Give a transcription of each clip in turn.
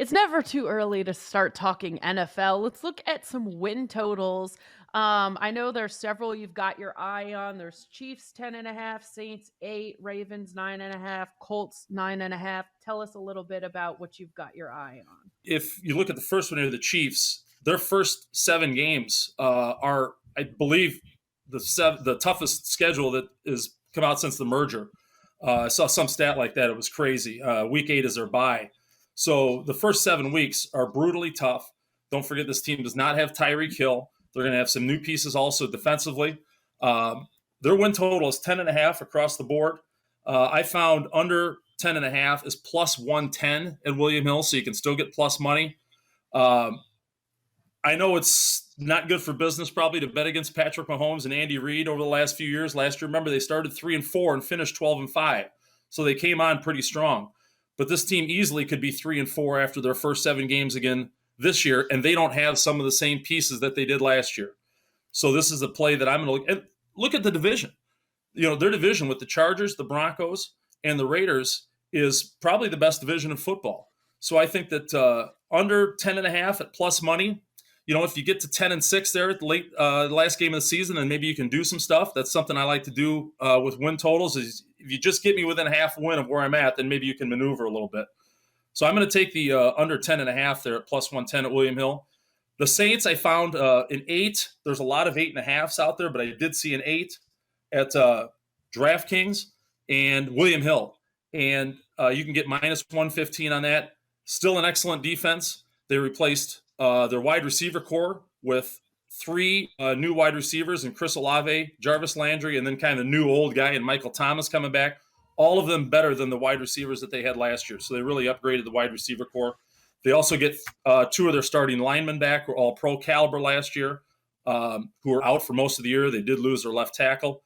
It's never too early to start talking NFL. Let's look at some win totals. I know there's several you've got your eye on. There's Chiefs 10.5, Saints 8, Ravens 9.5, Colts 9.5. Tell us a little bit about what you've got your eye on. If you look at the first one here, the Chiefs, their first 7 games are, I believe, the toughest schedule that has come out since the merger. I saw some stat like that. It was crazy. Week 8 is their bye. So the first 7 weeks are brutally tough. Don't forget, this team does not have Tyreek Hill. They're going to have some new pieces also defensively. Their win total is 10.5 across the board. I found under 10.5 is plus 110 at William Hill, so you can still get plus money. I know it's not good for business probably to bet against Patrick Mahomes and Andy Reid over the last few years. Last year, remember, they started 3-4 and finished 12-5, so they came on pretty strong. But this team easily could be 3-4 after their first 7 games again this year, and they don't have some of the same pieces that they did last year. So this is a play that I'm going to look at the division. Their division with the Chargers, the Broncos, and the Raiders is probably the best division in football. So I think that under 10.5 at plus money, if you get to 10-6 there at the last game of the season, and maybe you can do some stuff. That's something I like to do with win totals. Is if you just get me within a half win of where I'm at, then maybe you can maneuver a little bit. So I'm going to take the under 10.5 there at plus 110 at William Hill. The Saints, I found an 8. There's a lot of 8.5s out there, but I did see an 8 at DraftKings and William Hill. And you can get minus 115 on that. Still an excellent defense. They replaced their wide receiver core with 3 new wide receivers in Chris Olave, Jarvis Landry, and then kind of new old guy and Michael Thomas coming back. All of them better than the wide receivers that they had last year. So they really upgraded the wide receiver core. They also get 2 of their starting linemen back, who were all pro caliber last year, who were out for most of the year. They did lose their left tackle.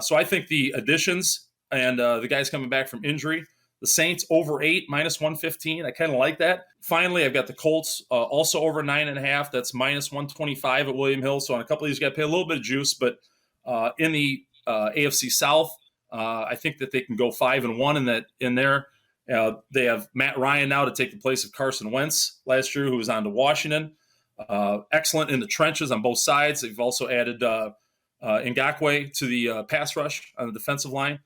So I think the additions and the guys coming back from injury, the Saints over 8, minus 115. I kind of like that. Finally, I've got the Colts also over 9.5. That's minus 125 at William Hill. So on a couple of these, you got to pay a little bit of juice. But in the AFC South, I think that they can go 5-1 in there. They have Matt Ryan now to take the place of Carson Wentz last year, who was on to Washington. Excellent in the trenches on both sides. They've also added Ngakoue to the pass rush on the defensive line.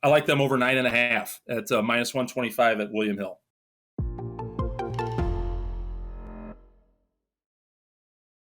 I like them over 9.5 at minus 125 at William Hill.